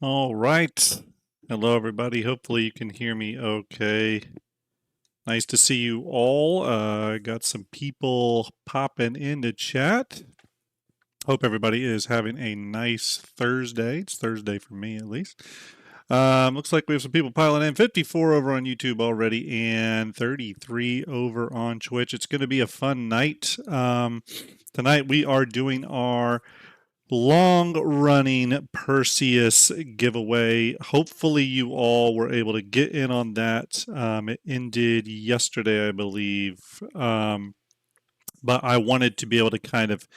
All right. Hello, everybody. Hopefully you can hear me okay. Nice to see you all. Got some people popping into chat. Hope everybody is having a nice Thursday. It's Thursday for me, at least. Looks like we have some people piling in. 54 over on YouTube already and 33 over on Twitch. It's going to be a fun night. Tonight we are doing our long-running Perseus giveaway. Hopefully you all were able to get in on that. It ended yesterday, I believe. But I wanted to be able to kind of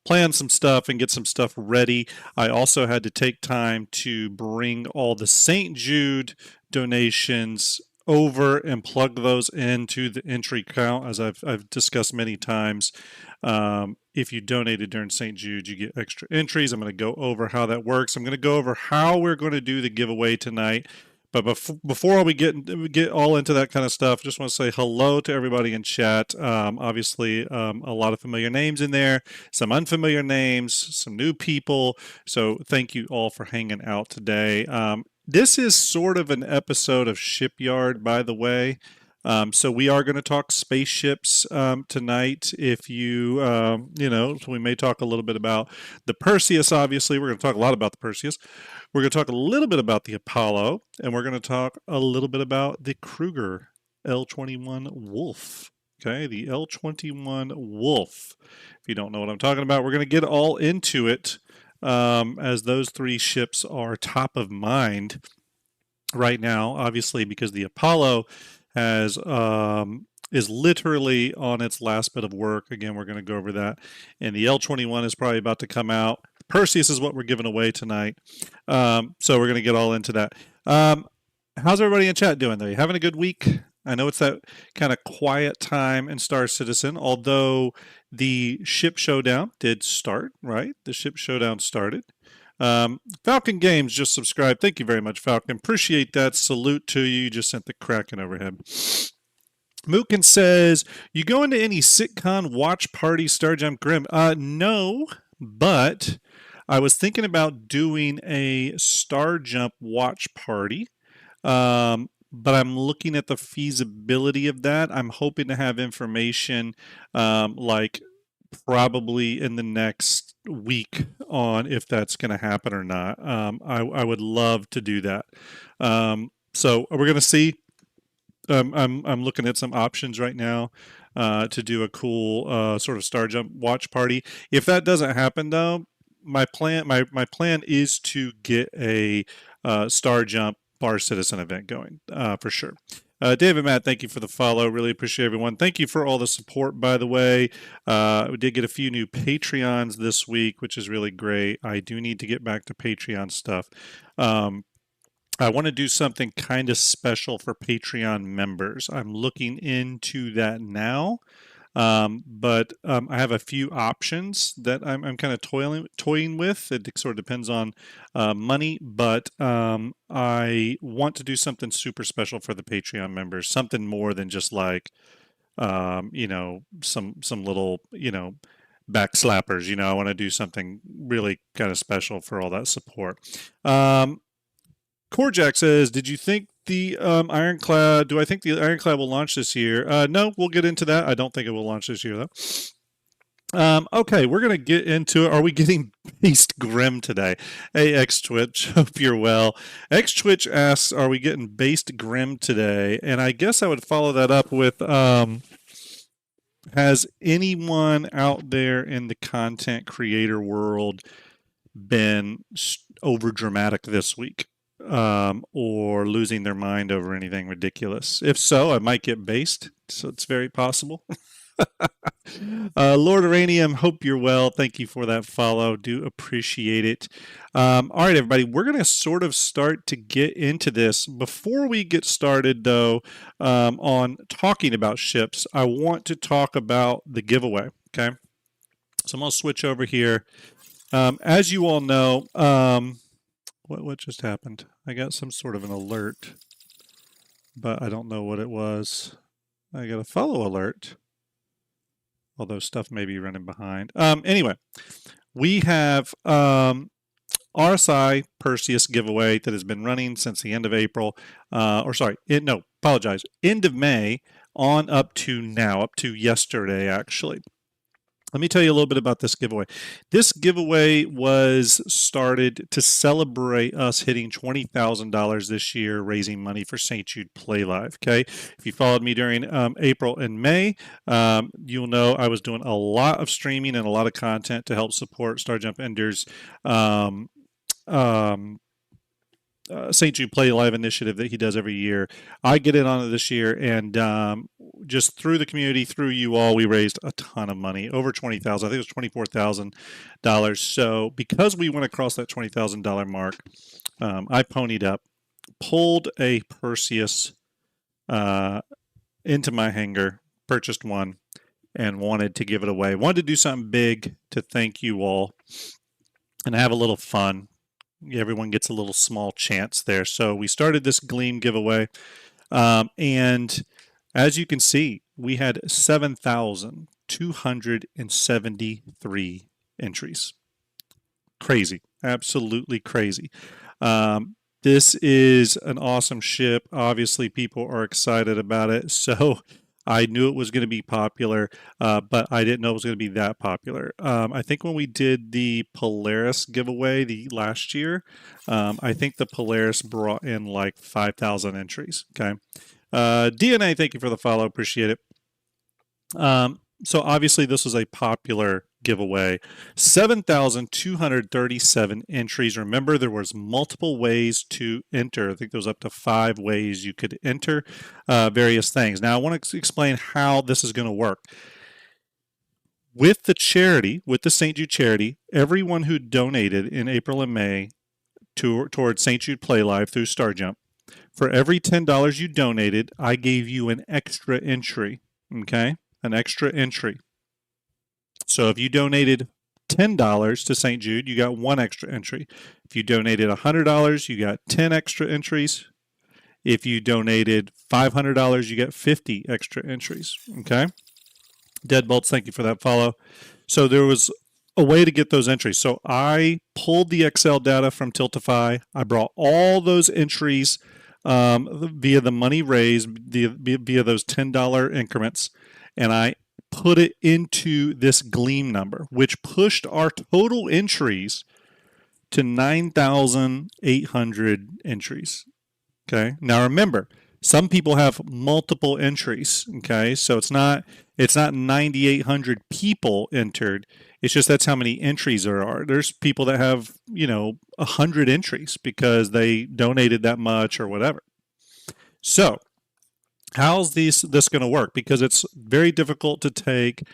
plan some stuff and get some stuff ready. I also had to take time to bring all the St. Jude donations over and plug those into the entry count. As I've discussed many times, if you donated during St. Jude, you get extra entries. I'm going to go over how that works. I'm going to go over how we're going to do the giveaway tonight. But before we get all into that kind of stuff, just want to say hello to everybody in chat. Obviously, a lot of familiar names in there, some unfamiliar names, some new people. So thank you all for hanging out today. This is sort of an episode of Shipyard, by the way. So we are going to talk spaceships tonight. If you, so we may talk a little bit about the Perseus, obviously. We're going to talk a lot about the Perseus. We're going to talk a little bit about the Apollo, and we're going to talk a little bit about the Kruger L21 Wolf. Okay, the L21 Wolf. If you don't know what I'm talking about, we're going to get all into it as those three ships are top of mind right now, obviously, because the Apollo has is literally on its last bit of work. Again, we're going to go over that. And the L21 is probably about to come out. Perseus is what we're giving away tonight. So we're going to get all into that. How's everybody in chat doing? Are you having a good week? I know it's that kind of quiet time in Star Citizen, although the ship showdown did start, right? The ship showdown started. Falcon Games just subscribed. Thank you very much, Falcon. Appreciate that. Salute to you. You just sent the Kraken overhead. Mookin says, you go into any SitCon watch party StarJump Grim? No, but I was thinking about doing a StarJump watch party. But I'm looking at the feasibility of that. I'm hoping to have information like probably in the next week on if that's going to happen or not. I would love to do that. So we're going to see. I'm looking at some options right now to do a cool sort of StarJump watch party. If that doesn't happen, though, my plan is to get a StarJump Bar Citizen event going for sure. David, Matt, thank you for the follow. Really appreciate everyone. Thank you for all the support, by the way. We did get a few new Patreons this week, which is really great. I do need to get back to Patreon stuff. I want to do something kind of special for Patreon members. I'm looking into that now. But I have a few options that I'm kind of toying with. It sort of depends on money, but I want to do something super special for the Patreon members, something more than just like, some little, backslappers. I want to do something really kind of special for all that support. Korjak says, did you think the Ironclad, do I think the Ironclad will launch this year? No, we'll get into that. I don't think it will launch this year, though. Okay, we're going to get into it. Are we getting based grim today? Hey, X-Twitch, hope you're well. X-Twitch asks, are we getting based grim today? And I guess I would follow that up with, has anyone out there in the content creator world been over dramatic this week? Or losing their mind over anything ridiculous. If so, I might get based, so it's very possible. Lord Uranium, hope you're well. Thank you for that follow. Do appreciate it. All right, everybody, we're going to sort of start to get into this. Before we get started, though, on talking about ships, I want to talk about the giveaway, okay? So I'm going to switch over here. As you all know, what just happened? I got some sort of an alert, but I don't know what it was. I got a follow alert, although stuff may be running behind. Anyway, we have RSI Perseus giveaway that has been running since the end of April, end of May on up to now, up to yesterday actually. Let me tell you a little bit about this giveaway. This giveaway was started to celebrate us hitting $20,000 this year, raising money for St. Jude Play Live. Okay, if you followed me during April and May, you'll know I was doing a lot of streaming and a lot of content to help support STARJUMP Ender's St. Jude Play Live initiative that he does every year. I get in on it this year, and just through the community, through you all, we raised a ton of money, over $20,000. I think it was $24,000. So because we went across that $20,000 mark, I ponied up, pulled a Perseus into my hangar, purchased one, and wanted to give it away. Wanted to do something big to thank you all and have a little fun. Everyone gets a little small chance there. So we started this Gleam giveaway, and as you can see, we had 7,273 entries. Crazy, absolutely crazy. This is an awesome ship. Obviously, people are excited about it. So I knew it was going to be popular, but I didn't know it was going to be that popular. I think when we did the Polaris giveaway last year, I think the Polaris brought in like 5,000 entries. Okay. DNA, thank you for the follow. Appreciate it. So obviously this was a popular giveaway. 7,237 entries. Remember, there was multiple ways to enter. I think there was up to 5 ways you could enter various things. Now I want to explain how this is going to work. With the charity, with the St. Jude charity, everyone who donated in April and May towards St. Jude Play Live through STARJUMP, for every $10 you donated, I gave you an extra entry. Okay, an extra entry. So if you donated $10 to St. Jude, you got 1 extra entry. If you donated $100, you got 10 extra entries. If you donated $500, you get 50 extra entries. Okay. Deadbolts, thank you for that follow. So there was a way to get those entries. So I pulled the Excel data from Tiltify. I brought all those entries via the money raised, via those $10 increments, and I put it into this Gleam number, which pushed our total entries to 9,800 entries. Okay. Now remember, some people have multiple entries. Okay. So it's not 9,800 people entered. It's just that's how many entries there are. There's people that have, 100 entries because they donated that much or whatever. So how's this going to work? Because it's very difficult to take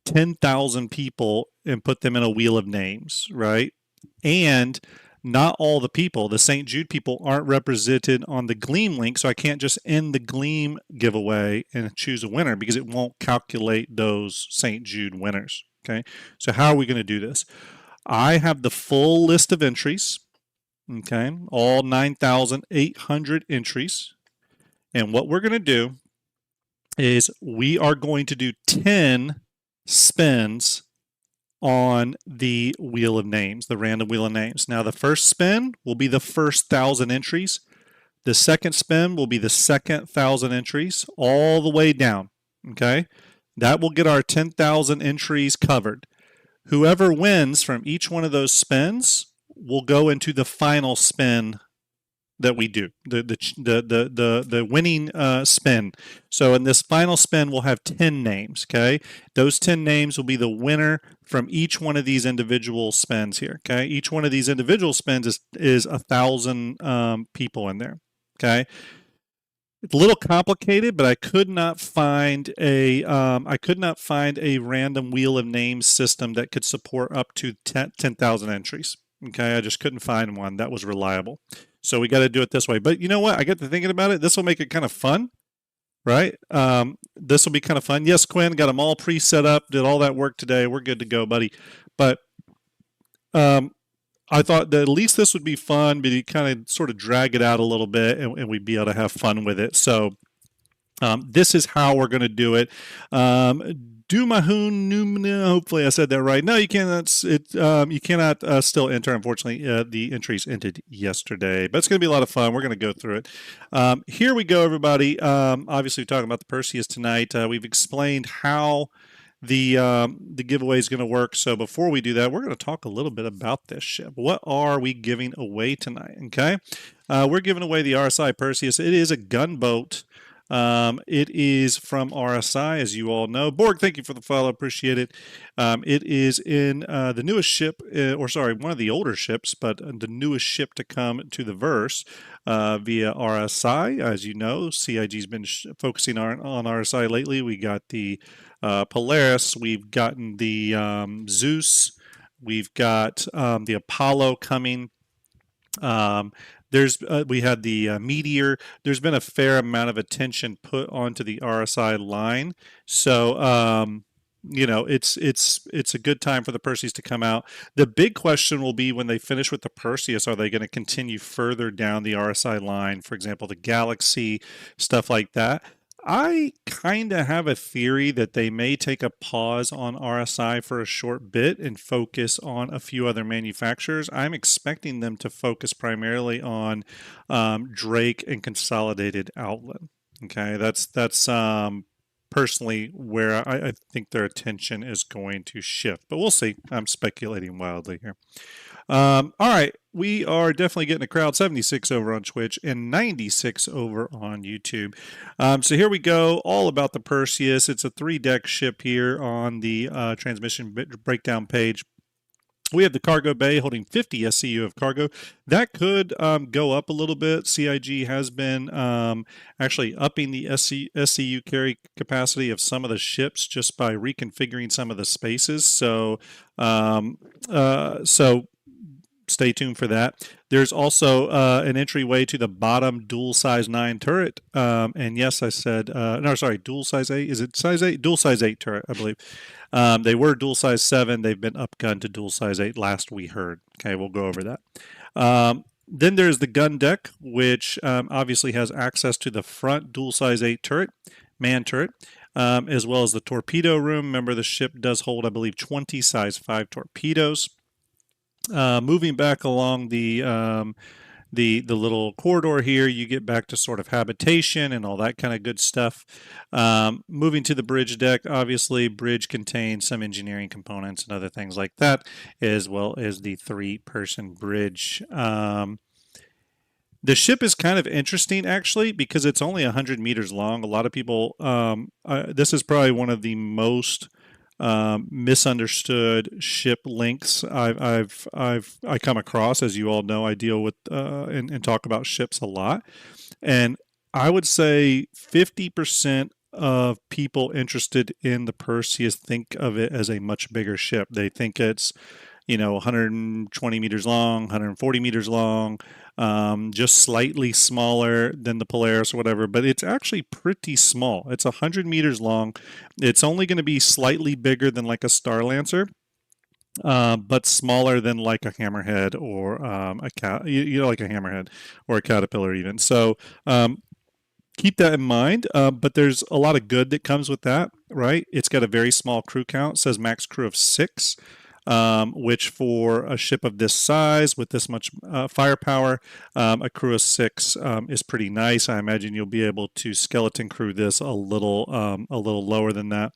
10,000 people and put them in a wheel of names, right? And not all the people, the St. Jude people, aren't represented on the Gleam link, so I can't just end the Gleam giveaway and choose a winner because it won't calculate those St. Jude winners, okay? So how are we going to do this? I have the full list of entries, okay, all 9,800 entries. And what we're going to do is we are going to do 10 spins on the wheel of names, the random wheel of names. Now, the first spin will be the first 1,000 entries. The second spin will be the second 1,000 entries all the way down, okay? That will get our 10,000 entries covered. Whoever wins from each one of those spins will go into the final spin that we do, the winning spin. So in this final spin, we'll have 10 names, okay? Those 10 names will be the winner from each one of these individual spins here, okay? Each one of these individual spins is 1,000 people in there, okay? It's a little complicated, but I could not find a random wheel of names system that could support up to 10,000 entries. Okay, I just couldn't find one that was reliable. So we got to do it this way. But you know what? I got to thinking about it. This will make it kind of fun, right? This will be kind of fun. Yes, Quinn, got them all pre-set up, did all that work today. We're good to go, buddy. But I thought that at least this would be fun, but you kind of sort of drag it out a little bit and we'd be able to have fun with it. So this is how we're going to do it. Dumahun, hopefully I said that right. No, you cannot. You cannot still enter. Unfortunately, the entries ended yesterday, but it's going to be a lot of fun. We're going to go through it. Here we go, everybody. Obviously, we're talking about the Perseus tonight. We've explained how the giveaway is going to work. So before we do that, we're going to talk a little bit about this ship. What are we giving away tonight? Okay, we're giving away the RSI Perseus. It is a gunboat. It is from RSI, as you all know. Borg, thank you for the follow. Appreciate it. It is in the newest ship, or sorry, one of the older ships, but the newest ship to come to the verse via RSI. As you know, CIG's been focusing on RSI lately. We got the Polaris. We've gotten the Zeus. We've got the Apollo coming. We had the Meteor. There's been a fair amount of attention put onto the RSI line, so it's a good time for the Perseus to come out. The big question will be when they finish with the Perseus, are they going to continue further down the RSI line? For example, the Galaxy, stuff like that. I kind of have a theory that they may take a pause on RSI for a short bit and focus on a few other manufacturers. I'm expecting them to focus primarily on Drake and Consolidated Outlet. Okay, that's personally where I think their attention is going to shift, but we'll see. I'm speculating wildly here. All right, we are definitely getting a crowd. 76 over on Twitch and 96 over on YouTube. So here we go, all about the Perseus. It's a 3-deck ship here on the transmission breakdown page. We have the cargo bay holding 50 SCU of cargo. That could go up a little bit. CIG has been actually upping the SCU carry capacity of some of the ships just by reconfiguring some of the spaces. So stay tuned for that. There's also an entryway to the bottom dual size 9 turret. And yes, I said, no, sorry, dual size 8. Is it size 8? Dual size 8 turret, I believe. They were dual size 7. They've been upgunned to dual size 8 last we heard. Okay, we'll go over that. Then there's the gun deck, which obviously has access to the front dual size 8 turret, man turret, as well as the torpedo room. Remember, the ship does hold, I believe, 20 size 5 torpedoes. Moving back along the little corridor here, you get back to sort of habitation and all that kind of good stuff. Moving to the bridge deck, obviously, bridge contains some engineering components and other things like that, as well as the 3-person bridge. The ship is kind of interesting, actually, because it's only 100 meters long. A lot of people, this is probably one of the most misunderstood ship lengths I come across. As you all know, I deal with and talk about ships a lot, and I would say 50% of people interested in the Perseus think of it as a much bigger ship. They think it's 120 meters long, 140 meters long, just slightly smaller than the Polaris or whatever, but it's actually pretty small. It's 100 meters long. It's only going to be slightly bigger than like a Star Lancer, but smaller than like a Hammerhead or like a Hammerhead or a Caterpillar even. So keep that in mind, but there's a lot of good that comes with that, right? It's got a very small crew count. It says max crew of 6. Which for a ship of this size with this much firepower, a crew of 6 is pretty nice. I imagine you'll be able to skeleton crew this a little lower than that.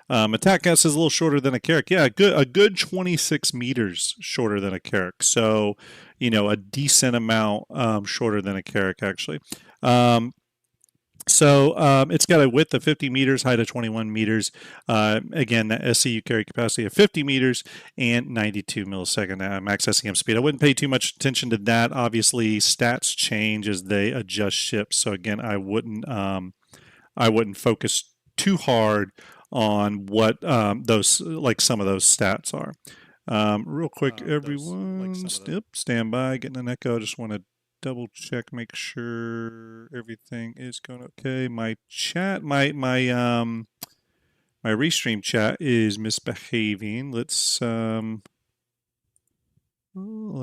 Attack gas is a little shorter than a Carrack. Yeah, a good 26 meters shorter than a Carrack. So, a decent amount shorter than a Carrack actually. So it's got a width of 50 meters, height of 21 meters. Again, that SCU carry capacity of 50 meters and 92 millisecond max SCM speed. I wouldn't pay too much attention to that. Obviously, stats change as they adjust ships. So again, I wouldn't focus too hard on what some of those stats are. Real quick, everyone, stand by, getting an echo. Just want to double check, make sure everything is going okay. My chat, my restream chat is misbehaving. Let's let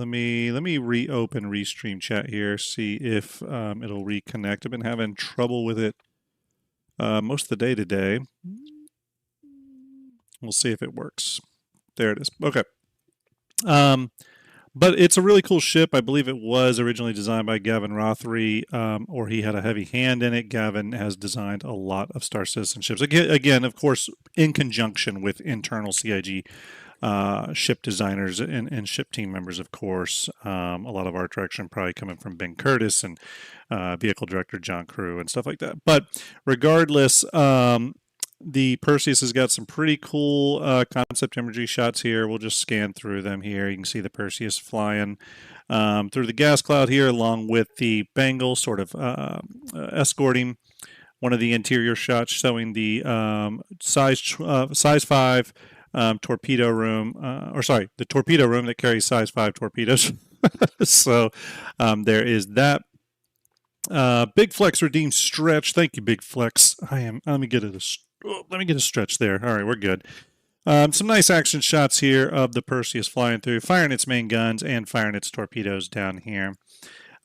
me reopen restream chat here, see if it'll reconnect. I've been having trouble with it most of the day today. We'll see if it works. There it is. Okay. But it's a really cool ship. I believe it was originally designed by Gavin Rothery, or he had a heavy hand in it. Gavin has designed a lot of Star Citizen ships. Again, of course, in conjunction with internal CIG ship designers and ship team members, of course. A lot of art direction probably coming from Ben Curtis and vehicle director John Crew and stuff like that. But regardless, the Perseus has got some pretty cool concept imagery shots here. We'll just scan through them here. You can see the Perseus flying through the gas cloud here, along with the Bengal sort of escorting one of the interior shots showing the size 5 torpedo room, the torpedo room that carries size 5 torpedoes. So there is that. Big Flex redeemed stretch. Thank you, Big Flex. Let me get a stretch there. All right, we're good. Some nice action shots here of the Perseus flying through, firing its main guns and firing its torpedoes down here.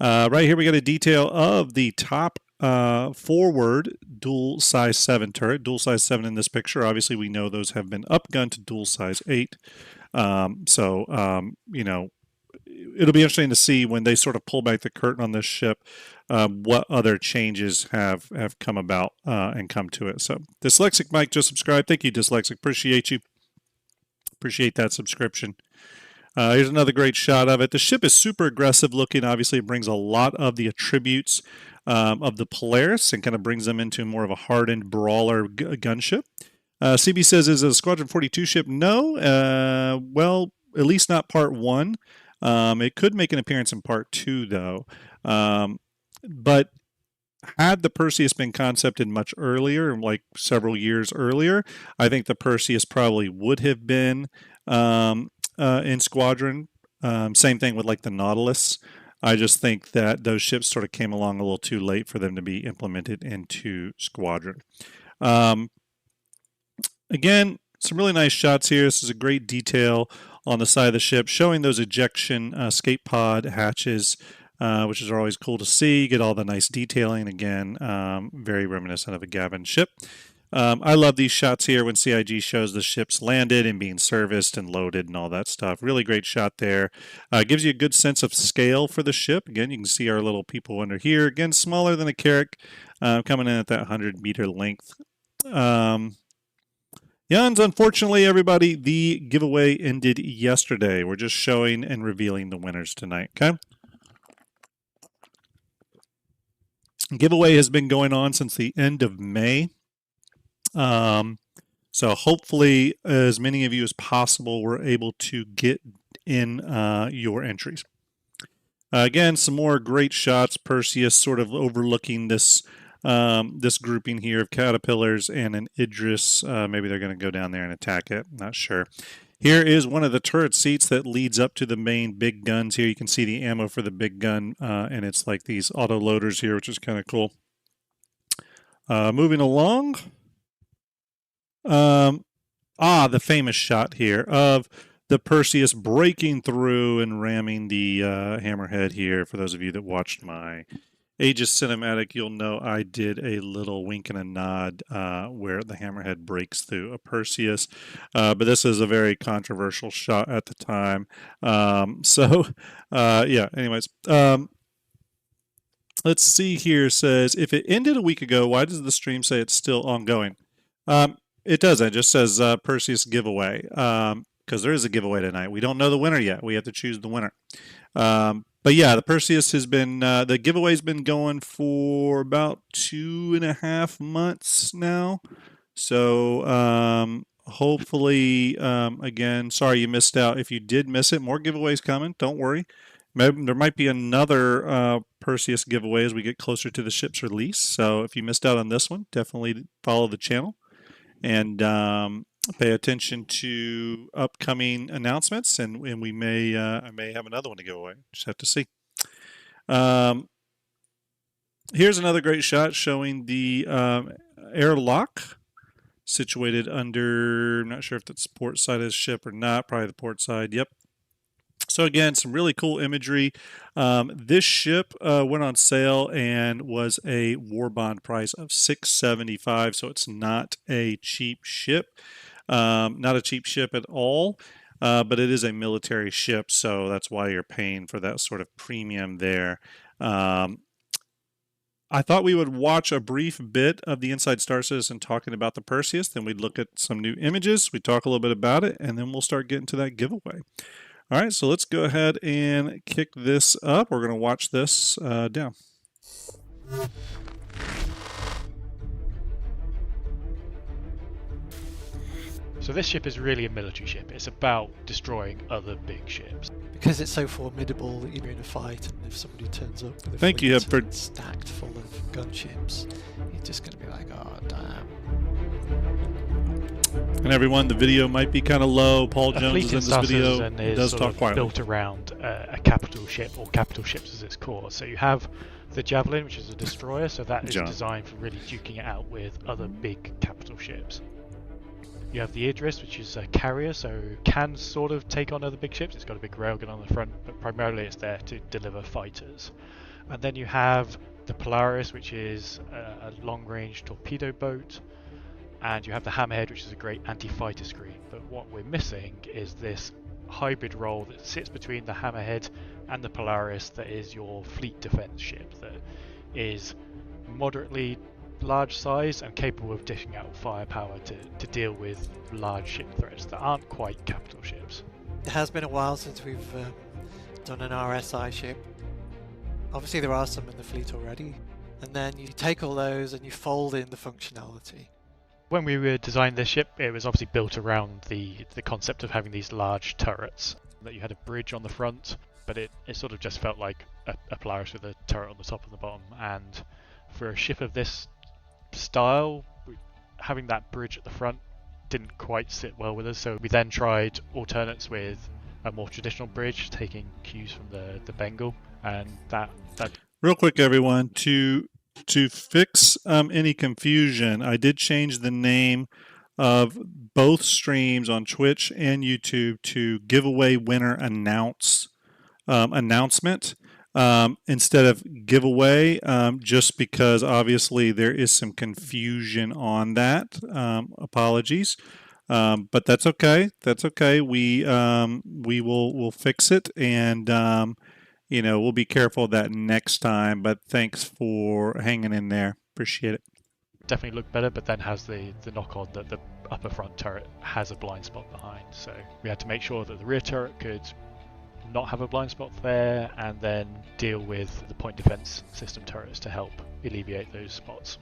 Right here we got a detail of the top forward dual size 7 turret. Dual size 7 in this picture. Obviously, we know those have been upgunned to dual size 8. You know, it'll be interesting to see when they sort of pull back the curtain on this ship, what other changes have come about and come to it. So Dyslexic Mike just subscribed. Thank you, Dyslexic. Appreciate you. Appreciate that subscription. Here's another great shot of it. The ship is super aggressive looking. Obviously, it brings a lot of the attributes of the Polaris and kind of brings them into more of a hardened brawler gunship. CB says, is it a Squadron 42 ship? No. Well, at least not part 1. It could make an appearance in part 2, though. But had the Perseus been concepted much earlier, like several years earlier, I think the Perseus probably would have been in Squadron. Same thing with like the Nautilus. I just think that those ships sort of came along a little too late for them to be implemented into Squadron. Again, some really nice shots here. This is a great detail on the side of the ship, showing those ejection escape pod hatches, which is always cool to see. You get all the nice detailing. Again, very reminiscent of a Gavin ship. I love these shots here when CIG shows the ships landed and being serviced and loaded and all that stuff. Really great shot there. Gives you a good sense of scale for the ship. Again, you can see our little people under here. Again, smaller than a Carrack, coming in at that 100-meter length. Jans, unfortunately, everybody, the giveaway ended yesterday. We're just showing and revealing the winners tonight, okay? Giveaway has been going on since the end of May. So hopefully as many of you as possible were able to get in your entries. Again, some more great shots. Perseus sort of overlooking this this grouping here of caterpillars and an Idris. Maybe they're going to go down there and attack it. Not sure. Here is one of the turret seats that leads up to the main big guns here. You can see the ammo for the big gun, and it's like these auto loaders here, which is kind of cool. Moving along. The famous shot here of the Perseus breaking through and ramming the hammerhead here. For those of you that watched my Aegis cinematic, you'll know I did a little wink and a nod where the hammerhead breaks through a Perseus. But this is a very controversial shot at the time. Yeah, anyways. Let's see here. Says, if it ended a week ago, why does the stream say it's still ongoing? It doesn't. It just says Perseus giveaway, because there is a giveaway tonight. We don't know the winner yet. We have to choose the winner. But yeah, the Perseus has been, the giveaway's been going for about 2.5 months now. So hopefully, again, sorry you missed out. If you did miss it, more giveaways coming. Don't worry. Maybe there might be another Perseus giveaway as we get closer to the ship's release. So if you missed out on this one, definitely follow the channel and pay attention to upcoming announcements, and we may I may have another one to give away. Just have to see. Here's another great shot showing the airlock situated under, I'm not sure if that's port side of the ship or not, probably the port side. Yep. So again, some really cool imagery. This ship went on sale and was a war bond price of $675, so it's not a cheap ship. Not a cheap ship at all, but it is a military ship, so that's why you're paying for that sort of premium there. I thought we would watch a brief bit of the Inside Star Citizen talking about the Perseus, then we'd look at some new images, we'd talk a little bit about it, and then we'll start getting to that giveaway. All right, so let's go ahead and kick this up. We're going to watch this down. So this ship is really a military ship. It's about destroying other big ships. Because it's so formidable that you're in a fight, and if somebody turns up with a Thank you, fleet stacked full of gunships, you're just going to be like, oh, damn. And everyone, the video might be kind of low. Paul Jones is in this video. He does talk quietly. Built around a capital ship, or capital ships as it's called. So you have the Javelin, which is a destroyer, so that is designed for really duking it out with other big capital ships. You have the Idris, which is a carrier, so can sort of take on other big ships. It's got a big railgun on the front, but primarily it's there to deliver fighters. And then you have the Polaris, which is a long-range torpedo boat. And you have the Hammerhead, which is a great anti-fighter screen. But what we're missing is this hybrid role that sits between the Hammerhead and the Polaris, that is your fleet defense ship, that is moderately large size and capable of dishing out firepower to deal with large ship threats that aren't quite capital ships. It has been a while since we've done an RSI ship. Obviously there are some in the fleet already, and then you take all those and you fold in the functionality. When we were designing this ship, it was obviously built around the concept of having these large turrets, that you had a bridge on the front, but it sort of just felt like a Polaris with a turret on the top and the bottom. And for a ship of this style, having that bridge at the front didn't quite sit well with us, so we then tried alternates with a more traditional bridge, taking cues from the Bengal, and that real quick, everyone, to fix any confusion, I did change the name of both streams on Twitch and YouTube to giveaway winner announcement instead of giveaway, just because obviously there is some confusion on that. Apologies, but that's okay. That's okay. We'll fix it, and we'll be careful of that next time. But thanks for hanging in there. Appreciate it. Definitely looked better, but then has the knock on that the upper front turret has a blind spot behind. So we had to make sure that the rear turret could not have a blind spot there, and then deal with the point defense system turrets to help alleviate those spots.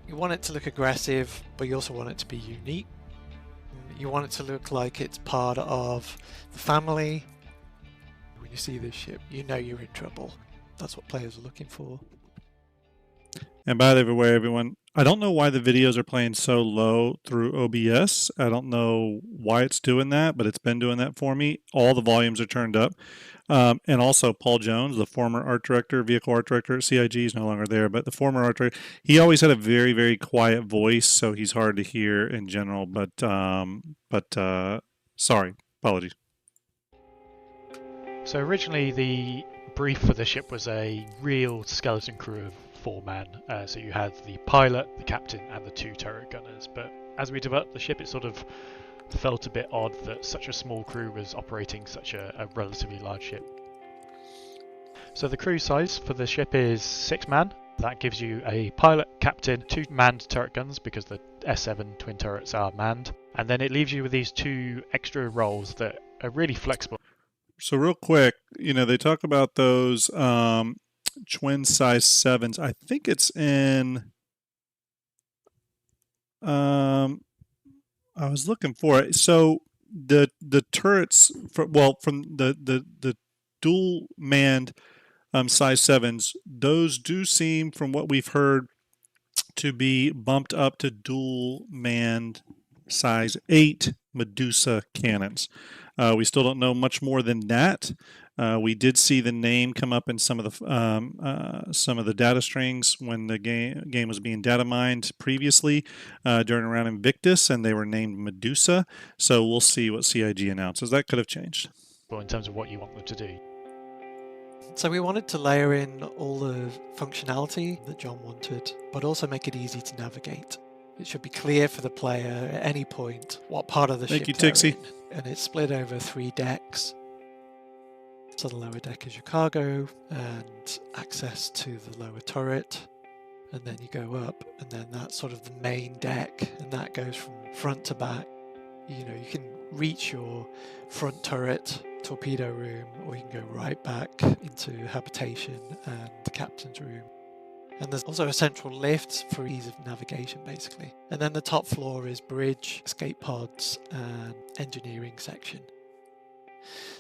You want it to look aggressive, but you also want it to be unique. You want it to look like it's part of the family. When you see this ship, you know you're in trouble. That's what players are looking for. And by the way, everyone, I don't know why the videos are playing so low through OBS. I don't know why it's doing that, but it's been doing that for me. All the volumes are turned up. And also Paul Jones, the former art director, vehicle art director at CIG, is no longer there, but the former art director, he always had a very, very quiet voice, so he's hard to hear in general, but sorry, apologies. So originally the brief for the ship was a real skeleton crew of 4-man, so you had the pilot, the captain, and the 2 turret gunners. But as we developed the ship, it sort of felt a bit odd that such a small crew was operating such a relatively large ship. So the crew size for the ship is 6-man. That gives you a pilot, captain, 2 manned turret guns, because the S7 twin turrets are manned, and then it leaves you with these 2 extra roles that are really flexible. So real quick, they talk about those twin size 7s. I think it's in I was looking for it. So the turrets from the dual manned size 7s, those do seem, from what we've heard, to be bumped up to dual manned size 8 Medusa cannons. We still don't know much more than that. We did see the name come up in some of the data strings when the game was being data mined previously during around Invictus, and they were named Medusa. So we'll see what CIG announces. That could have changed. Well, in terms of what you want them to do. So we wanted to layer in all the functionality that John wanted, but also make it easy to navigate. It should be clear for the player at any point what part of the Thank ship you, they're Tixie. in. And it's split over 3 decks. So the lower deck is your cargo and access to the lower turret. And then you go up, and then that's sort of the main deck, and that goes from front to back. You know, you can reach your front turret, torpedo room, or you can go right back into habitation and the captain's room. And there's also a central lift for ease of navigation, basically. And then the top floor is bridge, escape pods, and engineering section.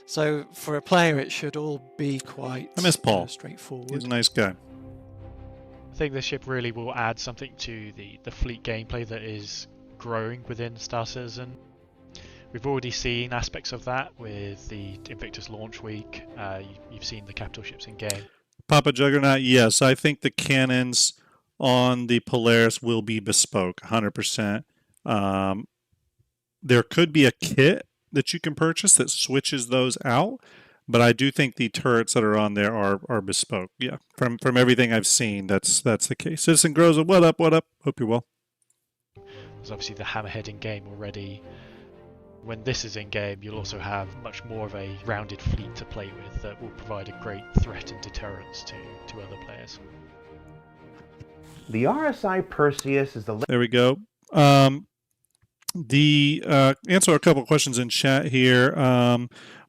So for a player, it should all be quite I miss Paul. straightforward. He's a nice guy. I think this ship really will add something to the fleet gameplay that is growing within Star Citizen. We've already seen aspects of that with the Invictus launch week. You've seen the capital ships in game. Papa Juggernaut, yes. I think the cannons on the Polaris will be bespoke, 100%. There could be a kit that you can purchase that switches those out, but I do think the turrets that are on there are bespoke. Yeah, from everything I've seen, that's the case. Citizen Groza, what up? Hope you're well. There's obviously the Hammerhead in game already. When this is in game, you'll also have much more of a rounded fleet to play with that will provide a great threat and deterrence to other players. The RSI Perseus is the... There we go. Answer a couple of questions in chat here.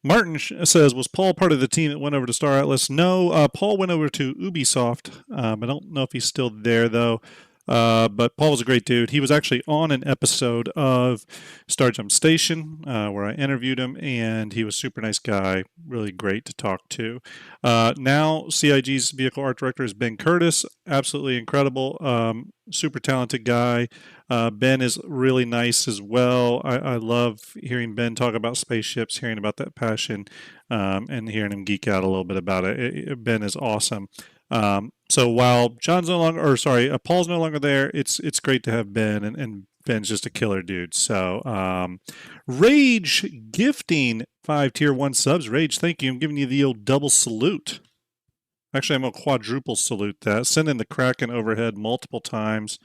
Martin says, was Paul part of the team that went over to Star Atlas? No, Paul went over to Ubisoft. I don't know if he's still there, though. But Paul was a great dude. He was actually on an episode of STARJUMP Station where I interviewed him, and he was a super nice guy, really great to talk to. Now CIG's vehicle art director is Ben Curtis, absolutely incredible, super talented guy. Ben is really nice as well. I love hearing Ben talk about spaceships, hearing about that passion, and hearing him geek out a little bit about it. Ben is awesome. So while Paul's no longer there, it's great to have Ben, and Ben's just a killer dude. So, Rage gifting 5 tier 1 subs. Rage, thank you. I'm giving you the old double salute. Actually, I'm going to quadruple salute that. Send in the Kraken overhead multiple times.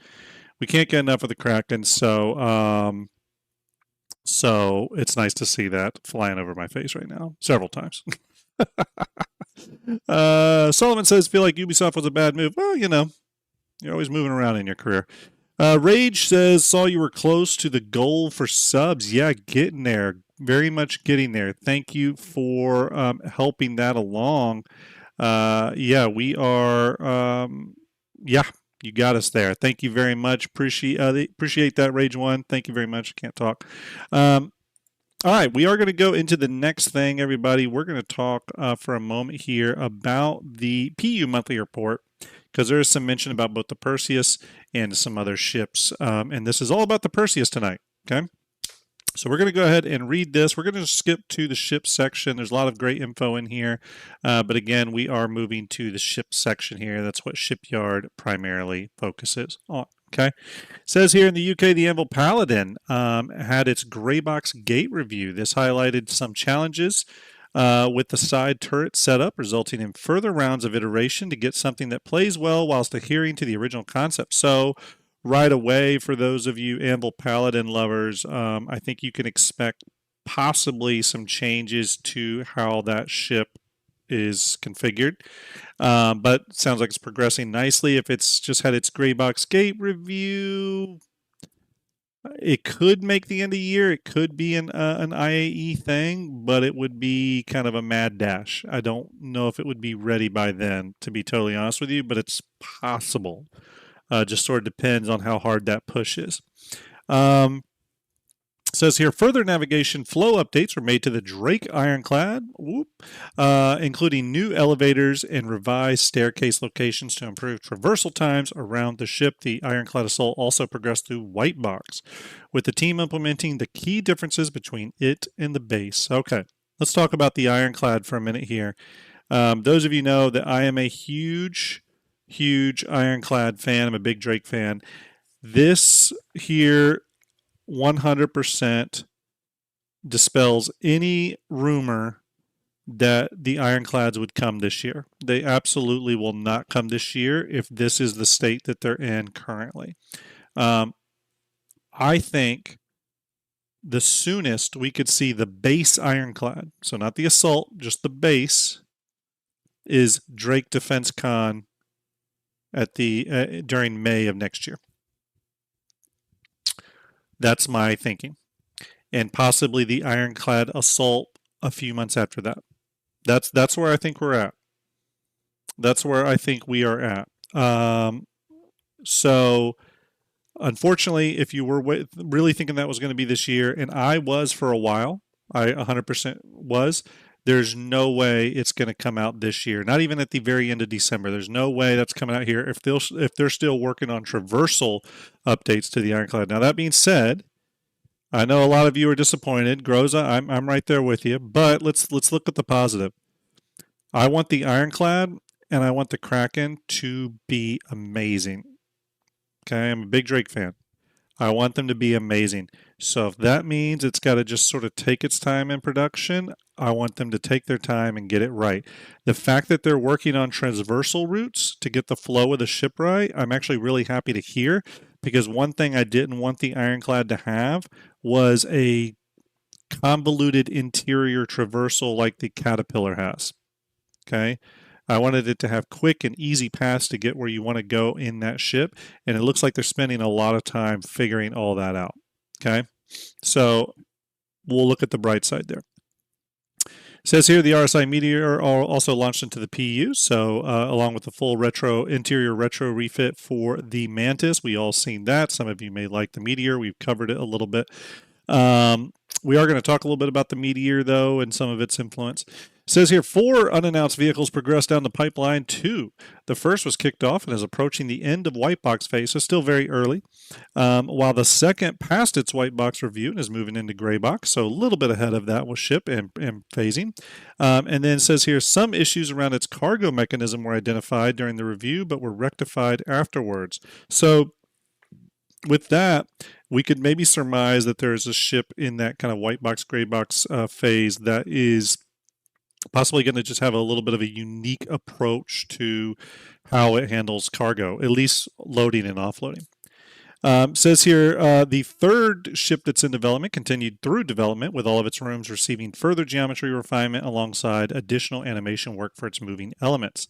We can't get enough of the Kraken, so it's nice to see that flying over my face right now several times. Solomon says, feel like Ubisoft was a bad move. Well, you know, you're always moving around in your career. Rage says, saw you were close to the goal for subs. Yeah, getting there. Very much getting there. Thank you for helping that along. Yeah, we are. Yeah, you got us there. Thank you very much. Appreciate that, Rage One. Thank you very much. I can't talk. All right, we are going to go into the next thing, everybody. We're going to talk for a moment here about the PU monthly report, because there is some mention about both the Perseus and some other ships. And this is all about the Perseus tonight, okay? So we're going to go ahead and read this. We're going to skip to the ship section. There's a lot of great info in here. But again, we are moving to the ship section here. That's what Shipyard primarily focuses on. Okay. It says here in the UK, the Anvil Paladin had its gray box gate review. This highlighted some challenges with the side turret setup, resulting in further rounds of iteration to get something that plays well whilst adhering to the original concept. So right away, for those of you Anvil Paladin lovers, I think you can expect possibly some changes to how that ship is configured, but it sounds like it's progressing nicely. If it's just had its gray box gate review, it could make the end of the year. It could be an IAE thing, but it would be kind of a mad dash. I don't know if it would be ready by then, to be totally honest with you, but it's possible. Just sort of depends on how hard that push is. Says here, further navigation flow updates were made to the Drake Ironclad, including new elevators and revised staircase locations to improve traversal times around the ship. The Ironclad Assault also progressed through White Box, with the team implementing the key differences between it and the base. Okay, let's talk about the Ironclad for a minute here. Those of you know that I am a huge Ironclad fan. I'm a big Drake fan. This here 100% dispels any rumor that the Ironclads would come this year. They absolutely will not come this year if this is the state that they're in currently. I think the soonest we could see the base ironclad, so not the assault, just the base, is Drake Defense Con at the during May of next year. That's my thinking. And possibly the ironclad assault a few months after that. That's where I think we're at. That's where I think we are at. So unfortunately, if you were really thinking that was going to be this year, and I was for a while, I 100% was, there's no way it's going to come out this year. Not even at the very end of December. There's no way that's coming out here if they're still working on traversal updates to the ironclad. Now that being said, I know a lot of you are disappointed. Groza, I'm right there with you. But let's look at the positive. I want the ironclad and I want the Kraken to be amazing. Okay, I'm a big Drake fan. I want them to be amazing. So if that means it's got to just sort of take its time in production, I want them to take their time and get it right. The fact that they're working on transversal routes to get the flow of the ship right, I'm actually really happy to hear, because one thing I didn't want the ironclad to have was a convoluted interior traversal like the Caterpillar has. Okay? I wanted it to have quick and easy paths to get where you want to go in that ship, and it looks like they're spending a lot of time figuring all that out. Okay, so we'll look at the bright side there. It says here the RSI Meteor also launched into the PU, so along with the full interior retro refit for the Mantis. We all seen that. Some of you may like the Meteor. We've covered it a little bit. We are going to talk a little bit about the Meteor, though, and some of its influence. It says here 4 unannounced vehicles progressed down the pipeline. 2. The first was kicked off and is approaching the end of white box phase, so still very early. While the second passed its white box review and is moving into gray box, so a little bit ahead of that with ship and phasing. And then it says here some issues around its cargo mechanism were identified during the review, but were rectified afterwards. So with that, we could maybe surmise that there's a ship in that kind of white box, gray box phase that is possibly going to just have a little bit of a unique approach to how it handles cargo, at least loading and offloading. Says here, the third ship that's in development continued through development, with all of its rooms receiving further geometry refinement alongside additional animation work for its moving elements.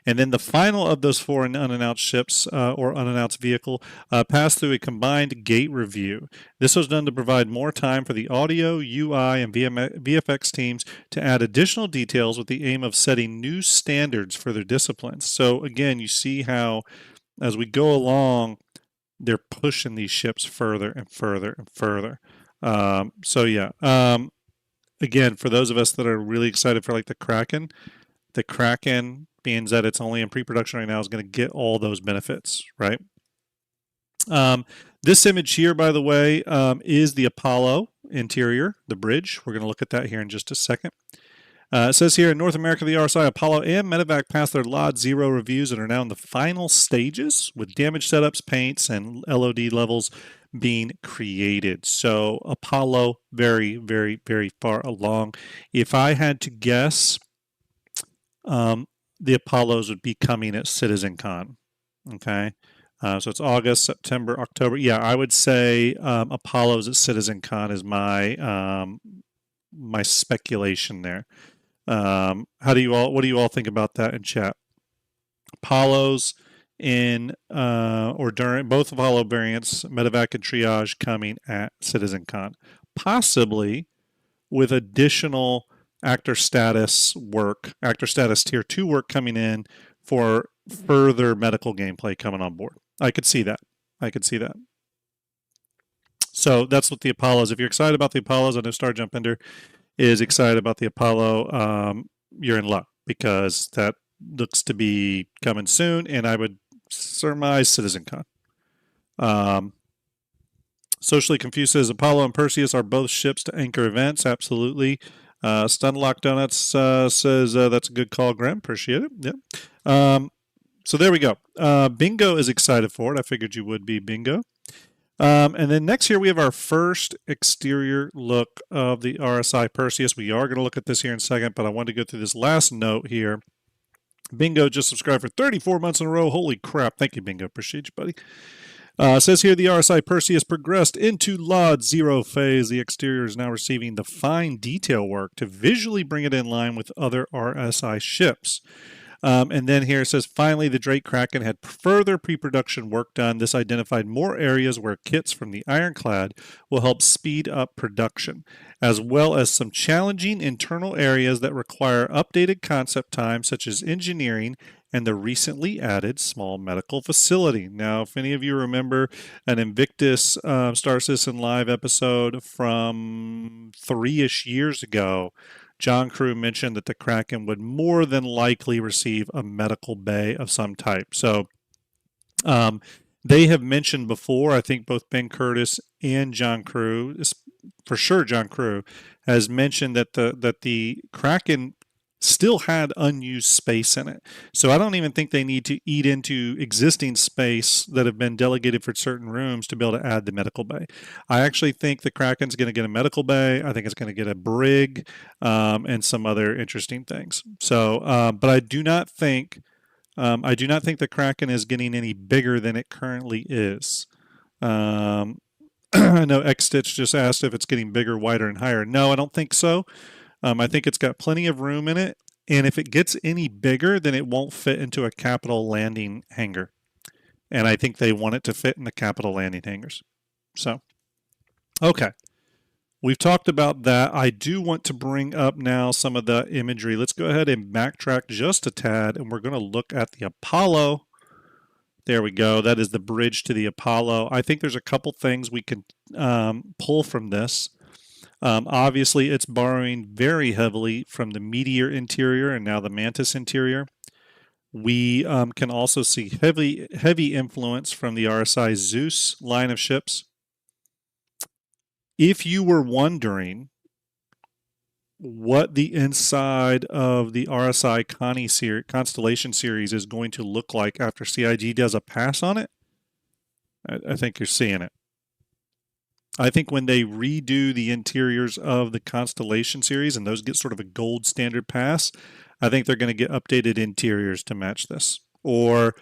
And then the final of those 4 unannounced ships or unannounced vehicle passed through a combined gate review. This was done to provide more time for the audio, UI, and VFX teams to add additional details with the aim of setting new standards for their disciplines. So again, you see how as we go along, they're pushing these ships further and further and further. So yeah, again, for those of us that are really excited for like the Kraken, being that it's only in pre-production right now, is going to get all those benefits, right? This image here, by the way, is the Apollo interior, the bridge. We're going to look at that here in just a second. It says here in North America, the RSI Apollo and Medevac passed their LOD 0 reviews and are now in the final stages with damage setups, paints, and LOD levels being created. So Apollo, very, very, very far along. If I had to guess, the Apollos would be coming at CitizenCon. Okay. So it's August, September, October. Yeah, I would say Apollos at CitizenCon is my my speculation there. What do you all think about that in chat? Apollos in or during both Apollo variants, Medevac and Triage coming at CitizenCon, possibly with additional actor status tier 2 work coming in for further medical gameplay coming on board. I could see that. So that's what the Apollos. If you're excited about the Apollos, I know STARJUMP Ender is excited about the Apollo. You're in luck because that looks to be coming soon, and I would surmise CitizenCon. Socially Confused says Apollo and Perseus are both ships to anchor events. Absolutely. Stunlock Donuts says that's a good call, Graham. Appreciate it. Yeah. So there we go. Bingo is excited for it. I figured you would be, Bingo. And then next here we have our first exterior look of the RSI Perseus. We are going to look at this here in a second, but I wanted to go through this last note here. Bingo just subscribed for 34 months in a row. Holy crap. Thank you, Bingo. Appreciate you, buddy. Says here the RSI Perseus progressed into LOD 0 phase. The exterior is now receiving the fine detail work to visually bring it in line with other RSI ships. And then here it says, finally, the Drake Kraken had further pre-production work done. This identified more areas where kits from the Ironclad will help speed up production, as well as some challenging internal areas that require updated concept time, such as engineering and the recently added small medical facility. Now, if any of you remember an Invictus Star Citizen Live episode from 3-ish years ago, John Crew mentioned that the Kraken would more than likely receive a medical bay of some type. So they have mentioned before, I think both Ben Curtis and John Crew, for sure John Crew, has mentioned that the Kraken still had unused space in it. So I don't even think they need to eat into existing space that have been delegated for certain rooms to be able to add the medical bay. I actually think the Kraken's going to get a medical bay. I think it's going to get a brig and some other interesting things. So, but I do not think the Kraken is getting any bigger than it currently is. I know X-Stitch just asked if it's getting bigger, wider, and higher. No, I don't think so. I think it's got plenty of room in it, and if it gets any bigger, then it won't fit into a capital landing hangar. And I think they want it to fit in the capital landing hangars. So, okay. We've talked about that. I do want to bring up now some of the imagery. Let's go ahead and backtrack just a tad, and we're going to look at the Apollo. There we go. That is the bridge to the Apollo. I think there's a couple things we can pull from this. Obviously, it's borrowing very heavily from the Meteor interior and now the Mantis interior. We can also see heavy influence from the RSI Zeus line of ships. If you were wondering what the inside of the RSI Constellation series is going to look like after CIG does a pass on it, I think you're seeing it. I think when they redo the interiors of the Constellation series and those get sort of a gold standard pass, I think they're going to get updated interiors to match this, or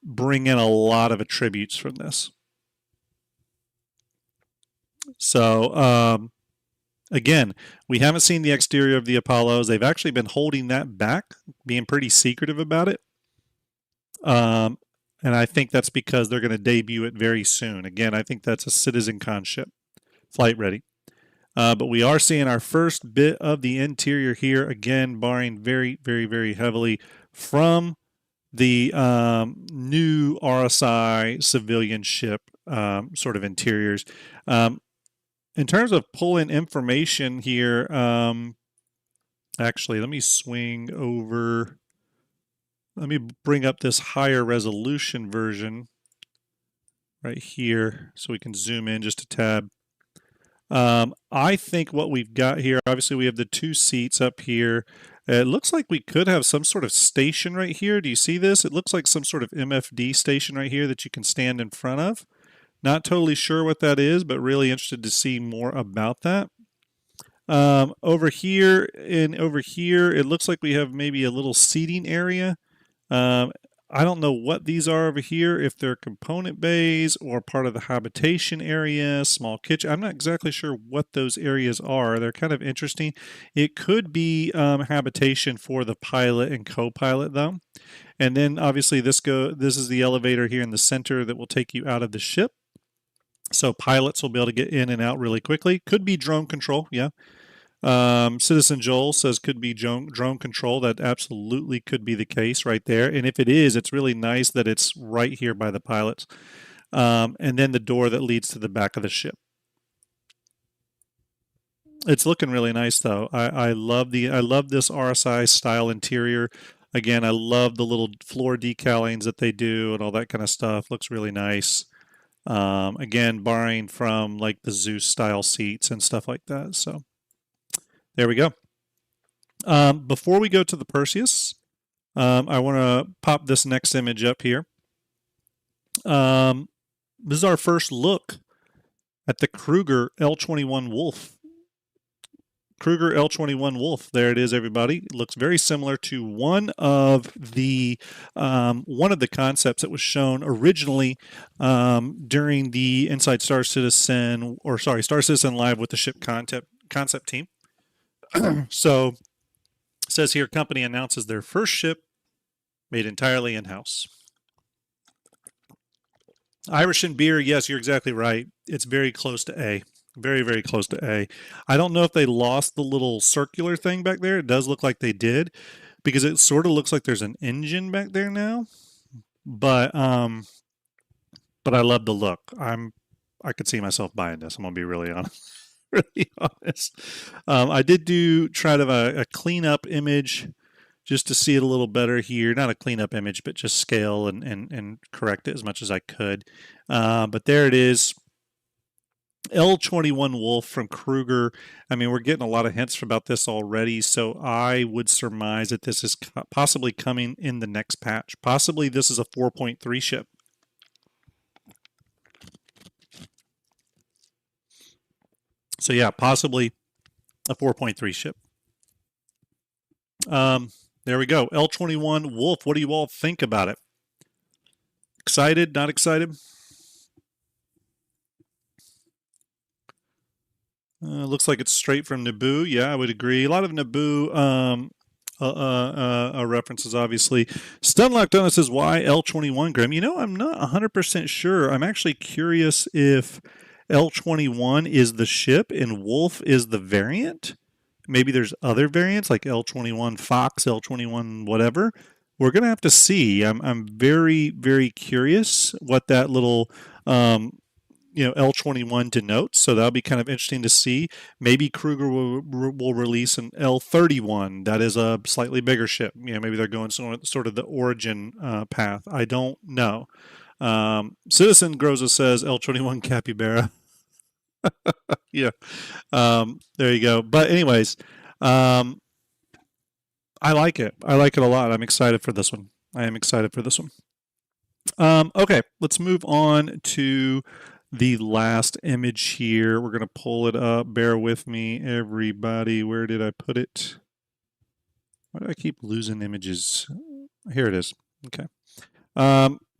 bring in a lot of attributes from this. So again, we haven't seen the exterior of the Apollos. They've actually been holding that back, being pretty secretive about it. And I think that's because they're going to debut it very soon. Again, I think that's a Citizen Con ship, flight ready. But we are seeing our first bit of the interior here, again, borrowing very, very, very heavily from the new RSI civilian ship sort of interiors. In terms of pulling information here, actually, let me swing over. Let me bring up this higher resolution version right here so we can zoom in just a tad. I think what we've got here, obviously we have the 2 seats up here. It looks like we could have some sort of station right here. Do you see this? It looks like some sort of MFD station right here that you can stand in front of. Not totally sure what that is, but really interested to see more about that. Over here, it looks like we have maybe a little seating area. I don't know what these are over here, if they're component bays or part of the habitation area, small kitchen. I'm not exactly sure what those areas are. They're kind of interesting. It could be habitation for the pilot and co-pilot though. And then obviously this is the elevator here in the center that will take you out of the ship. So pilots will be able to get in and out really quickly. Could be drone control, yeah. Citizen Joel says could be drone control. That absolutely could be the case right there. And if it is, it's really nice that it's right here by the pilots. And then the door that leads to the back of the ship. It's looking really nice though. I love this RSI style interior. Again, I love the little floor decalings that they do and all that kind of stuff. Looks really nice. Again, borrowing from like the Zeus style seats and stuff like that. So there we go. Before we go to the Perseus, I want to pop this next image up here. This is our first look at the Kruger L21 Wolf. Kruger L21 Wolf. There it is, everybody. It looks very similar to one of the concepts that was shown originally during the Inside Star Citizen, Star Citizen Live with the ship concept team. So, it says here, company announces their first ship made entirely in-house. Irish and beer, yes, you're exactly right. It's very close to A. Very, very close to A. I don't know if they lost the little circular thing back there. It does look like they did, because it sort of looks like there's an engine back there now. But I love the look. I could see myself buying this. I'm gonna be really honest. Really honest. I did try a cleanup image just to see it a little better here. Not a cleanup image, but just scale and correct it as much as I could. But there it is. L21 Wolf from Kruger. I mean, we're getting a lot of hints about this already, so I would surmise that this is possibly coming in the next patch. Possibly this is a 4.3 ship. So yeah, possibly a 4.3 ship. There we go. L21 Wolf. What do you all think about it? Excited? Not excited? Looks like it's straight from Naboo. Yeah, I would agree. A lot of Naboo references, obviously. Stunlock Donut says, why L21, Grim? You know, I'm not 100% sure. I'm actually curious if L21 is the ship and Wolf is the variant. Maybe there's other variants like L21 Fox, L21 whatever. We're going to have to see. I'm very, very curious what that little L21 denotes. So that'll be kind of interesting to see. Maybe Kruger will release an L31 that is a slightly bigger ship. Maybe they're going sort of the origin path. I don't know. Citizen Groza says L21 Capybara. Yeah. There you go. But anyways, I like it. I like it a lot. I'm excited for this one. I am excited for this one. Okay, let's move on to the last image here. We're going to pull it up. Bear with me, everybody. Where did I put it? Why do I keep losing images? Here it is. Okay.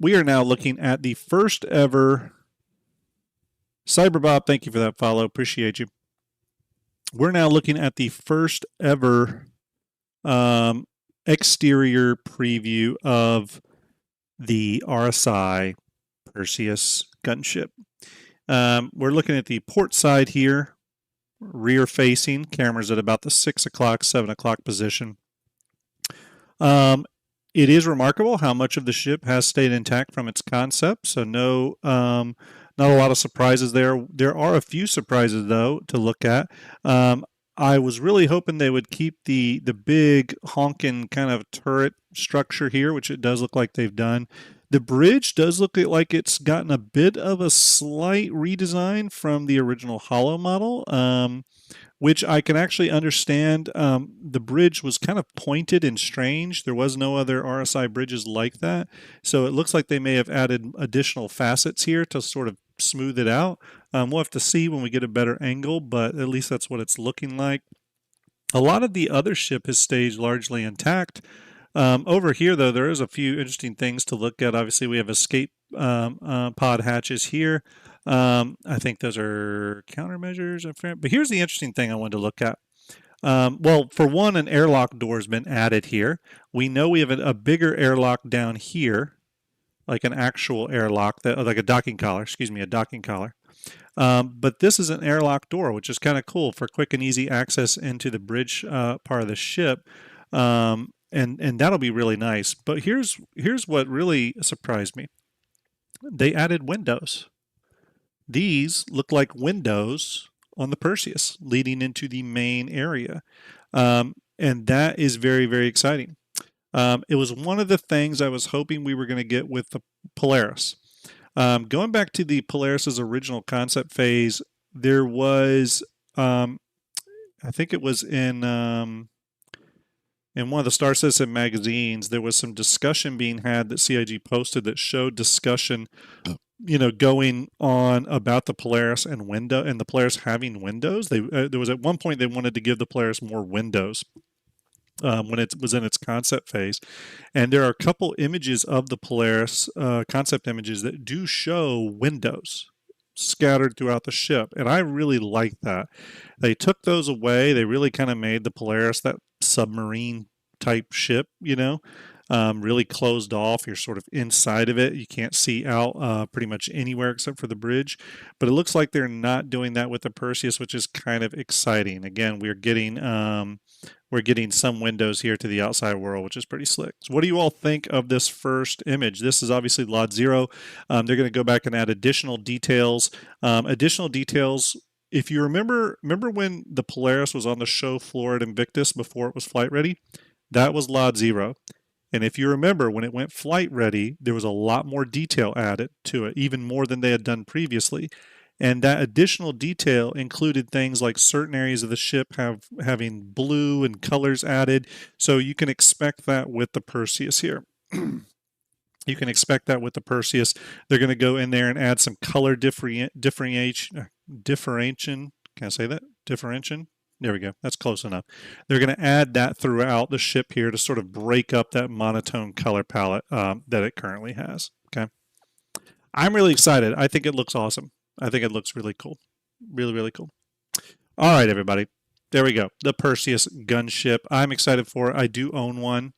We are now looking at the first ever Cyberbob, thank you for that follow. Appreciate you. We're now looking at the first ever exterior preview of the RSI Perseus gunship. We're looking at the port side here, rear facing, cameras at about the 6 o'clock, 7 o'clock position. It is remarkable how much of the ship has stayed intact from its concept, so not a lot of surprises there. There are a few surprises, though, to look at. I was really hoping they would keep the big honking kind of turret structure here, which it does look like they've done. The bridge does look like it's gotten a bit of a slight redesign from the original Hollow model, which I can actually understand. The bridge was kind of pointed and strange. There was no other RSI bridges like that. So it looks like they may have added additional facets here to sort of smooth it out. We'll have to see when we get a better angle, but at least that's what it's looking like. A lot of the other ship has stayed largely intact. Over here, though, there is a few interesting things to look at. Obviously, we have escape pod hatches here. I think those are countermeasures. But here's the interesting thing I wanted to look at. Well, for one, an airlock door has been added here. We know we have a bigger airlock down here, like an actual airlock, like a docking collar, a docking collar. But this is an airlock door, which is kind of cool for quick and easy access into the bridge part of the ship. And that'll be really nice. But here's what really surprised me. They added windows. These look like windows on the Perseus leading into the main area. And that is very, very exciting. It was one of the things I was hoping we were going to get with the Polaris. Going back to the Polaris's original concept phase, there was, I think it was in one of the Star Citizen magazines, there was some discussion being had that CIG posted that showed discussion going on about the Polaris and the Polaris having windows. There was at one point they wanted to give the Polaris more windows when it was in its concept phase, and there are a couple images of the Polaris concept images that do show windows scattered throughout the ship, and I really like that. They took those away. They really kind of made the Polaris that submarine type ship, really closed off. You're sort of inside of it. You can't see out pretty much anywhere except for the bridge. But it looks like they're not doing that with the Perseus, which is kind of exciting. Again, we're getting some windows here to the outside world, which is pretty slick. So what do you all think of this first image? This is obviously Lot 0. They're going to go back and add additional details. If you remember when the Polaris was on the show floor at Invictus before it was flight ready, that was Lot 0. And if you remember, when it went flight ready, there was a lot more detail added to it, even more than they had done previously. And that additional detail included things like certain areas of the ship having blue and colors added. So you can expect that with the Perseus here. You can expect that with the Perseus. They're going to go in there and add some color differentiation. Can I say that? Differentiation? There we go. That's close enough. They're going to add that throughout the ship here to sort of break up that monotone color palette that it currently has. Okay. I'm really excited. I think it looks awesome. I think it looks really cool. Really, really cool. All right, everybody. There we go. The Perseus gunship. I'm excited for it. I do own one.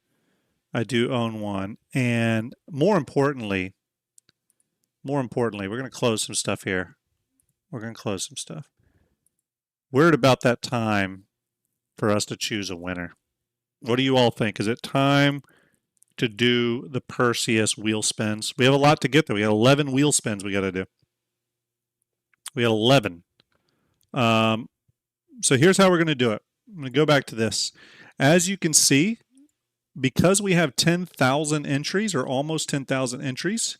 And more importantly, we're going to close some stuff here. We're at about that time for us to choose a winner. What do you all think? Is it time to do the Perseus wheel spins? We have a lot to get there. We got 11 wheel spins we got to do. We got 11. So here's how we're going to do it. I'm going to go back to this. As you can see, because we have 10,000 entries or almost 10,000 entries,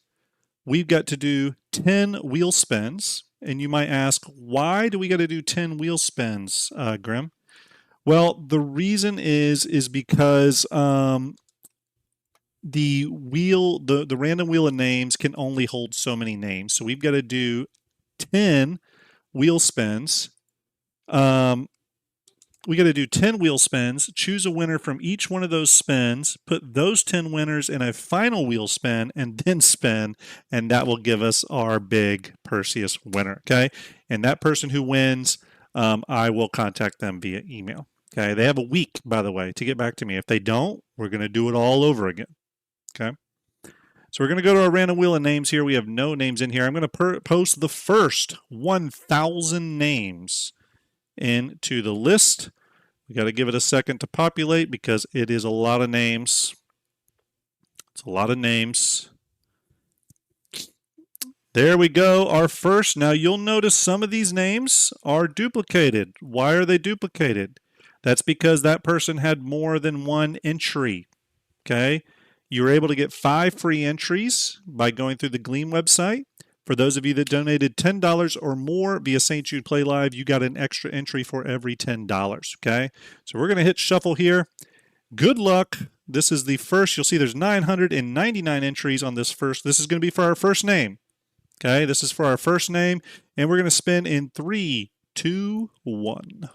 we've got to do 10 wheel spins. And you might ask, why do we got to do 10 wheel spins, Grim? Well, the reason is because the random wheel of names can only hold so many names. So we've got to do 10 wheel spins. We got to do 10 wheel spins, choose a winner from each one of those spins, put those 10 winners in a final wheel spin, and then spin, and that will give us our big Perseus winner, okay? And that person who wins, I will contact them via email, okay? They have a week, by the way, to get back to me. If they don't, we're going to do it all over again, okay? So we're going to go to our random wheel of names here. We have no names in here. I'm going to post the first 1,000 names into the list. We got to give it a second to populate because it is a lot of names. It's a lot of names. There we go, our first. Now you'll notice some of these names are duplicated. Why are they duplicated? That's because that person had more than one entry, okay? You were able to get 5 free entries by going through the Gleam website. For those of you that donated $10 or more via St. Jude Play Live, you got an extra entry for every $10, okay? So we're going to hit shuffle here. Good luck. This is the first. You'll see there's 999 entries on this first. This is going to be for our first name, okay? This is for our first name, and we're going to spin in 3, 2, 1.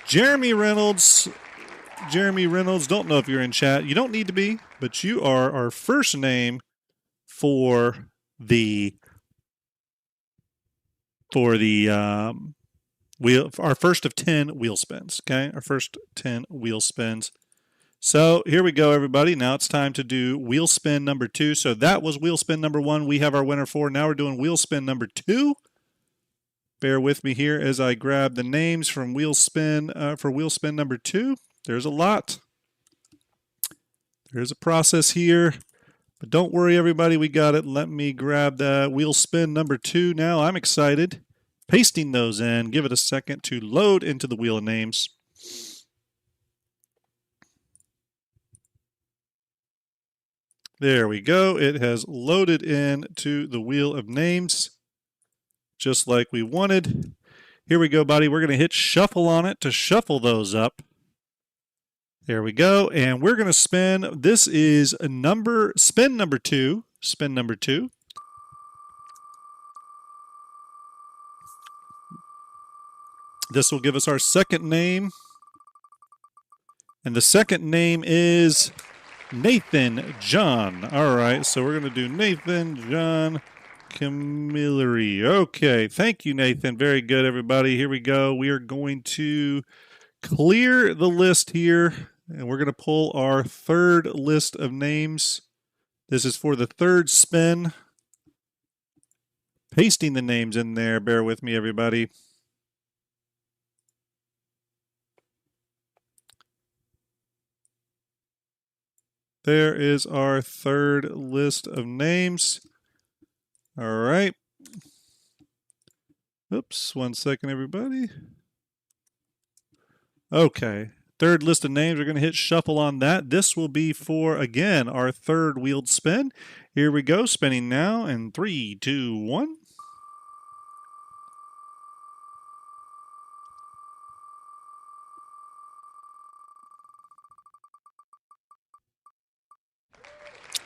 Jeremy Reynolds, don't know if you're in chat. You don't need to be, but you are our first name for the wheel, our first of 10 wheel spins, okay? Our first 10 wheel spins. So here we go, everybody. Now it's time to do wheel spin number 2. So that was wheel spin number 1. We have our winner for. Now we're doing wheel spin number 2. Bear with me here as I grab the names from wheel spin for wheel spin number 2. There's a lot. There's a process here, but don't worry, everybody. We got it. Let me grab the wheel spin number 2 now. I'm excited. Pasting those in. Give it a second to load into the wheel of names. There we go. It has loaded in to the wheel of names, just like we wanted. Here we go, buddy. We're going to hit shuffle on it to shuffle those up. There we go. And we're going to spin. This is a spin number 2. Spin number 2. This will give us our second name. And the second name is Nathan John. All right, so we're going to do Nathan John Camilleri. Okay, thank you, Nathan. Very good, everybody. Here we go. We are going to clear the list here, and we're going to pull our third list of names. This is for the third spin. Pasting the names in there. Bear with me, everybody. There is our third list of names. All right. Oops, 1 second, everybody. Okay, third list of names. We're going to hit shuffle on that. This will be for, again, our third wheeled spin. Here we go, spinning now in 3, 2, 1.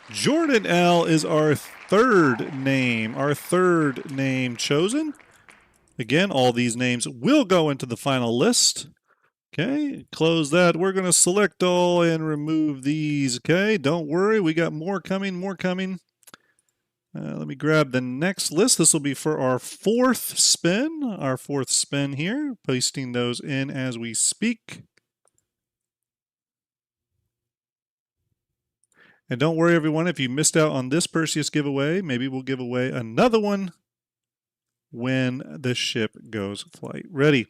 Jordan L is our third name chosen. Again, all these names will go into the final list. Okay, close that. We're going to select all and remove these. Okay, don't worry. We got more coming, more coming. Let me grab the next list. This will be for our fourth spin here. Pasting those in as we speak. And don't worry, everyone, if you missed out on this Perseus giveaway, maybe we'll give away another one when the ship goes flight. Ready?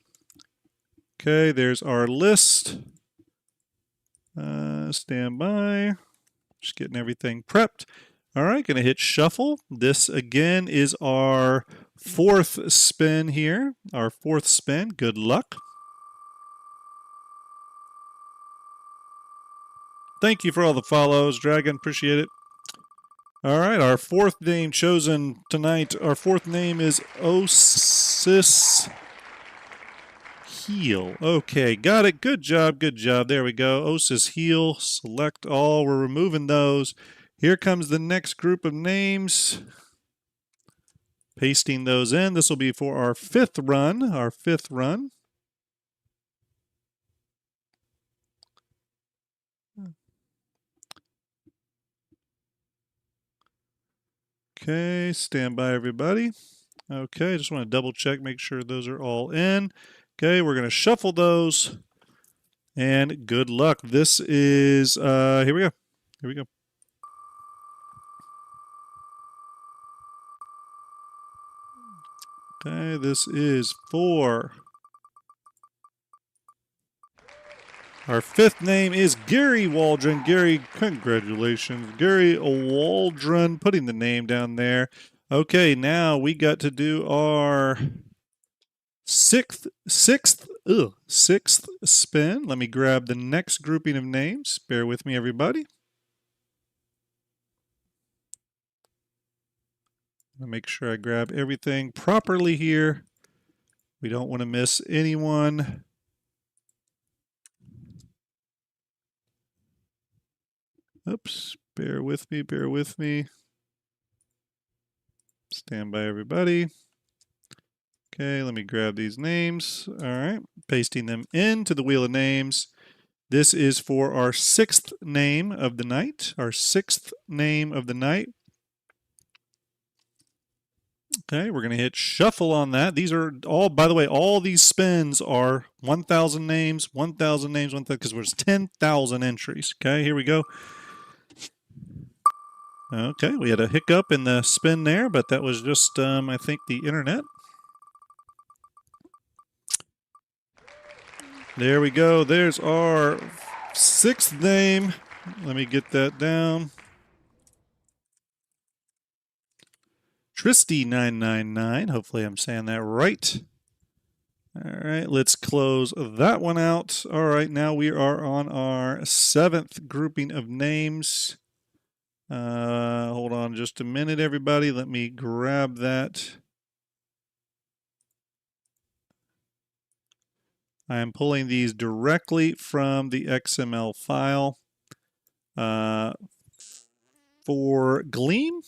Okay, there's our list. Stand by. Just getting everything prepped. All right, going to hit shuffle. This, again, is our fourth spin here. Our fourth spin. Good luck. Thank you for all the follows, Dragon. Appreciate it. All right, our fourth name chosen tonight. Our fourth name is Osis Heel. Okay, got it. Good job, good job. There we go. Osis Heel. Select all. We're removing those. Here comes the next group of names. Pasting those in. This will be for our fifth run. Okay, stand by, everybody. Okay, just want to double check, make sure those are all in. Okay, we're going to shuffle those. And good luck. This is, here we go. Here we go. Okay, this is for our fifth name is Gary Waldron. Gary, congratulations. Gary Waldron, putting the name down there. Okay, now we got to do our sixth spin. Let me grab the next grouping of names. Bear with me, everybody. I'll make sure I grab everything properly here. We don't want to miss anyone. Oops, bear with me, bear with me. Stand by, everybody. Okay, let me grab these names. All right, pasting them into the wheel of names. This is for our sixth name of the night. Our sixth name of the night. Okay, we're going to hit shuffle on that. These are all, by the way, all these spins are 1,000 names, 1,000 names, 1,000, because there's 10,000 entries. Okay, here we go. Okay, we had a hiccup in the spin there, but that was just, I think, the internet. There we go. There's our sixth name. Let me get that down. Tristy999. Hopefully I'm saying that right. All right, let's close that one out. All right, now we are on our seventh grouping of names. Hold on just a minute, everybody. Let me grab that. I am pulling these directly from the XML file for Gleam.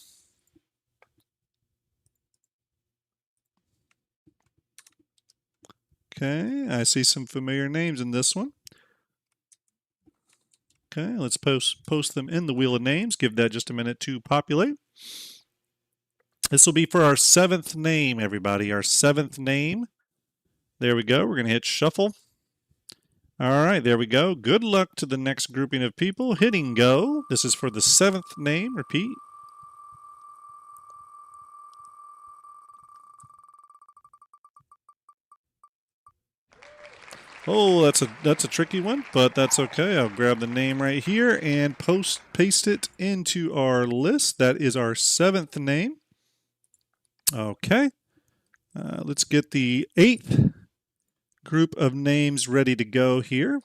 Okay, I see some familiar names in this one. Okay, let's post them in the wheel of names. Give that just a minute to populate. This will be for our 7th name, everybody. Our 7th name. There we go. We're going to hit shuffle. All right, there we go. Good luck to the next grouping of people. Hitting go. This is for the 7th name. Repeat. Oh, that's a tricky one, but that's okay. I'll grab the name right here and paste it into our list. That is our 7th name. Okay. Let's get the 8th group of names ready to go here.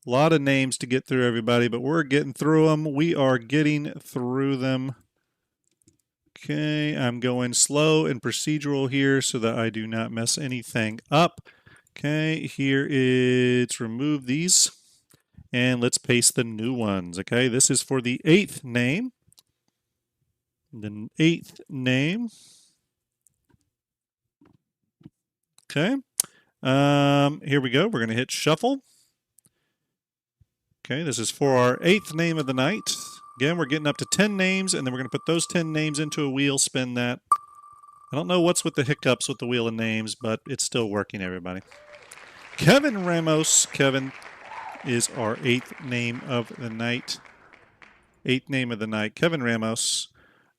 A lot of names to get through, everybody, but we're getting through them. We are getting through them. Okay, I'm going slow and procedural here so that I do not mess anything up. Okay, here it's remove these and let's paste the new ones. Okay, this is for the 8th name. The 8th name. Okay, here we go. We're going to hit shuffle. Okay, this is for our 8th name of the night. Again, we're getting up to 10 names, and then we're going to put those 10 names into a wheel, spin that. I don't know what's with the hiccups with the wheel of names, but it's still working, everybody. Kevin Ramos. Kevin is our 8th name of the night. 8th name of the night, Kevin Ramos.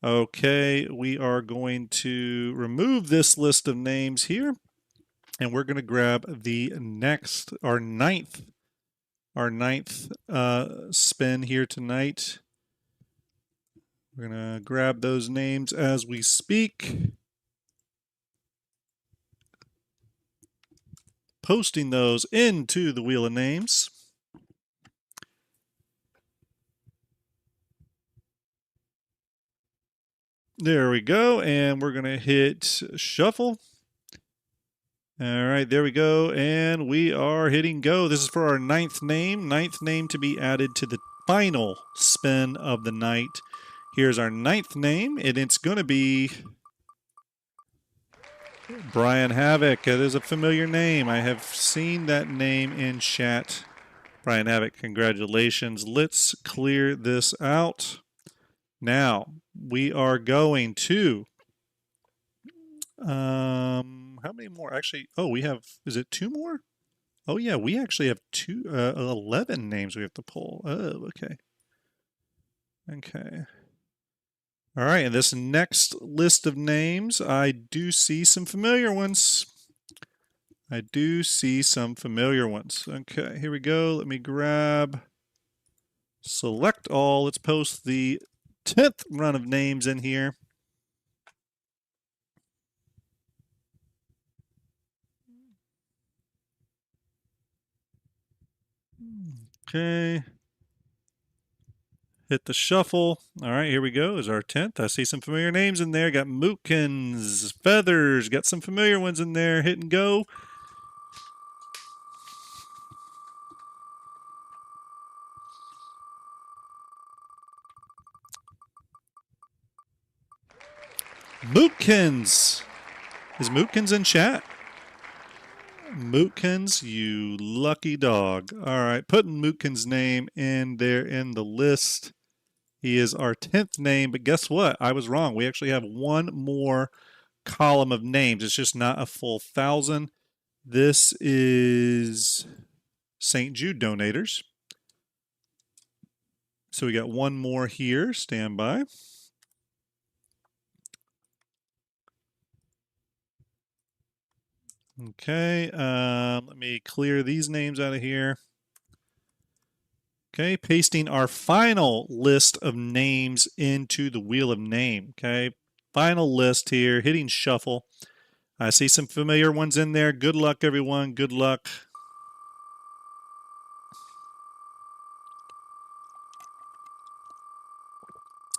Okay, we are going to remove this list of names here, and we're going to grab the next, our ninth spin here tonight. We're going to grab those names as we speak. Posting those into the wheel of names. There we go, and we're going to hit shuffle. All right, there we go, and we are hitting go. This is for our 9th name. 9th name to be added to the final spin of the night. Here's our 9th name, and it's going to be Brian Havoc. It is a familiar name. I have seen that name in chat. Brian Havoc, congratulations. Let's clear this out. Now, we are going to... how many more? Actually, oh, we have, is it 2 more? Oh, yeah, we actually have 11 names we have to pull. Oh, okay. Okay. All right, and this next list of names, I do see some familiar ones. I do see some familiar ones. Okay, here we go. Let me grab, select all. Let's post the 10th run of names in here. Okay. Hit the shuffle. All right, here we go. Is our 10th. I see some familiar names in there. Got Mootkins, Feathers. Got some familiar ones in there. Hit and go. Mootkins. Is Mootkins in chat? Mootkins, you lucky dog. All right, putting Mootkins' name in there in the list. He is our 10th name, but guess what? I was wrong. We actually have one more column of names. It's just not a full 1,000. This is St. Jude donators. So we got one more here. Stand by. Okay, let me clear these names out of here. Okay, pasting our final list of names into the wheel of name. Okay, final list here, hitting shuffle. I see some familiar ones in there. Good luck, everyone. Good luck.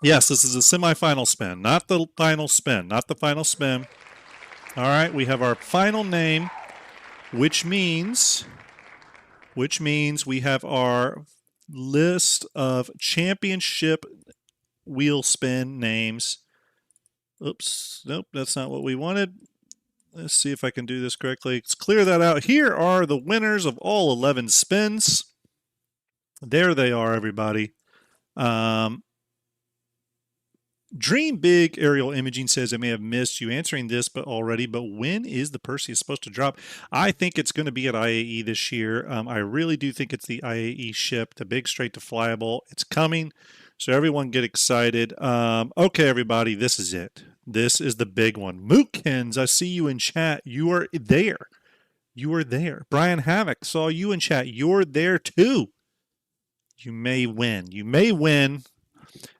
Yes, this is a semifinal spin, not the final spin, not the final spin. All right, we have our final name. which means we have our list of championship wheel spin names. Oops, nope, that's not what we wanted. Let's see if I can do this correctly. Let's clear that out. Here are the winners of all 11 spins. There they are, everybody. Dream Big Aerial Imaging says, I may have missed you answering this but when is the Perseus supposed to drop? I think it's going to be at IAE this year. I really do think it's the IAE ship, the big straight to flyable. It's coming, so everyone get excited. Okay, everybody, this is it. This is the big one. Mookkins, I see you in chat. You are there. You are there. Brian Havoc, saw you in chat. You're there too. You may win. You may win.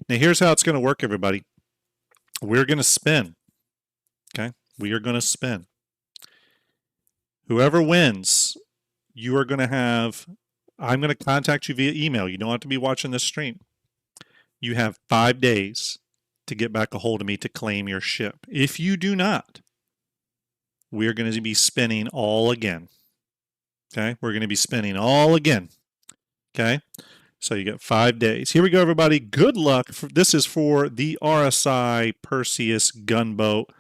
Now, here's how it's going to work, everybody. We're going to spin. Okay? We are going to spin. Whoever wins, you are going to have, I'm going to contact you via email. You don't have to be watching this stream. You have 5 days to get back a hold of me to claim your ship. If you do not, we're going to be spinning all again. Okay? We're going to be spinning all again. Okay? So you get 5 days. Here we go, everybody. Good luck. This is for the RSI Perseus gunboat,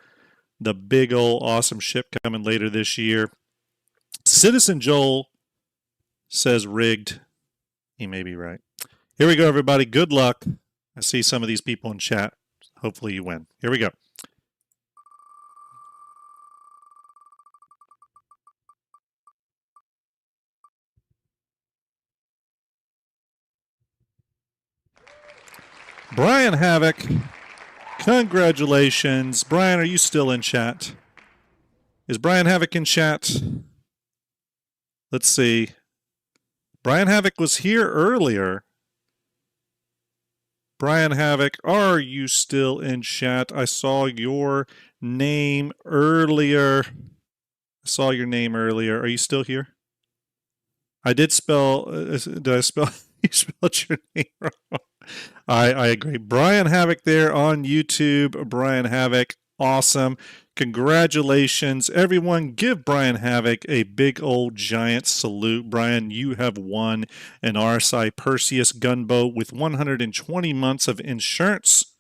the big old awesome ship coming later this year. Citizen Joel says rigged. He may be right. Here we go, everybody. Good luck. I see some of these people in chat. Hopefully you win. Here we go. Brian Havoc, congratulations. Brian, are you still in chat? Is Brian Havoc in chat? Let's see. Brian Havoc was here earlier. Brian Havoc, are you still in chat? I saw your name earlier. Are you still here? I did spell, did I spell, you spelled your name wrong. I agree. Brian Havoc there on YouTube. Brian Havoc, awesome. Congratulations. Everyone, give Brian Havoc a big old giant salute. Brian, you have won an RSI Perseus gunboat with 120 months of insurance.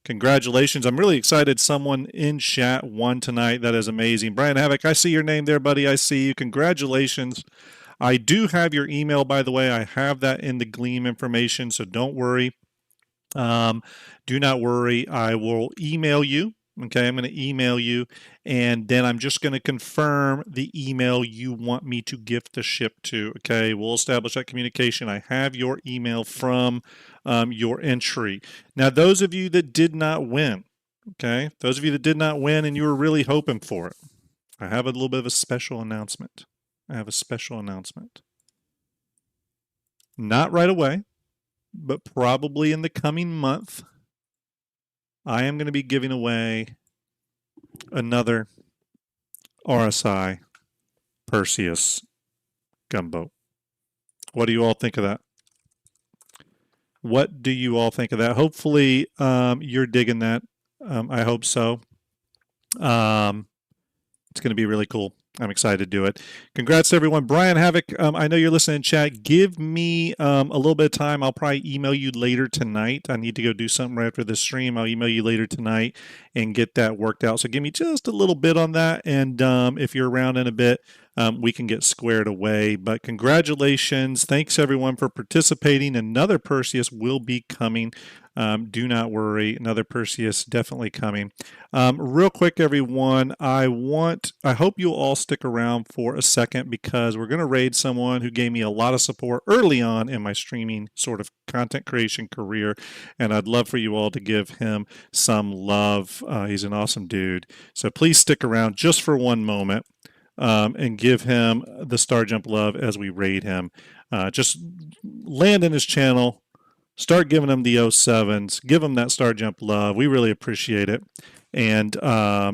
Congratulations. I'm really excited someone in chat won tonight. That is amazing. Brian Havoc, I see your name there, buddy. I see you. Congratulations. I do have your email, by the way. I have that in the Gleam information, so don't worry. Do not worry. I will email you. Okay, I'm going to email you, and then I'm just going to confirm the email you want me to gift the ship to. Okay, we'll establish that communication. I have your email from your entry. Now, those of you that did not win, okay, those of you that did not win and you were really hoping for it, I have a little bit of a special announcement. Not right away, but probably in the coming month, I am going to be giving away another RSI Perseus gunboat. What do you all think of that? What do you all think of that? Hopefully, you're digging that. I hope so. It's going to be really cool. I'm excited to do it. Congrats to everyone. Brian Havoc, I know you're listening in chat. Give me a little bit of time. I'll probably email you later tonight. I need to go do something right after the stream. I'll email you later tonight and get that worked out. So give me just a little bit on that. And if you're around in a bit, we can get squared away. But congratulations. Thanks, everyone, for participating. Another Perseus will be coming. Do not worry. Another Perseus definitely coming. Real quick, everyone, I hope you'll all stick around for a second because we're going to raid someone who gave me a lot of support early on in my streaming sort of content creation career, and I'd love for you all to give him some love. He's an awesome dude. So please stick around just for one moment and give him the STARJUMP love as we raid him. Just land in his channel. Start giving them the 07s. Give them that STARJUMP love. We really appreciate it. And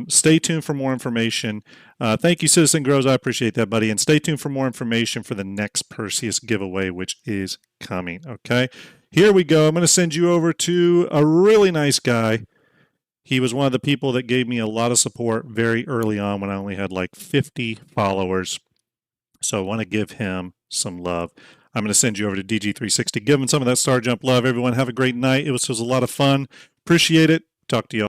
stay tuned for more information. Thank you, Citizen Grows. I appreciate that, buddy. And stay tuned for more information for the next Perseus giveaway, which is coming. Okay, here we go. I'm going to send you over to a really nice guy. He was one of the people that gave me a lot of support very early on when I only had like 50 followers. So I want to give him some love. I'm going to send you over to DG360. Give him some of that Star Jump love. Everyone have a great night. It was a lot of fun. Appreciate it. Talk to you all.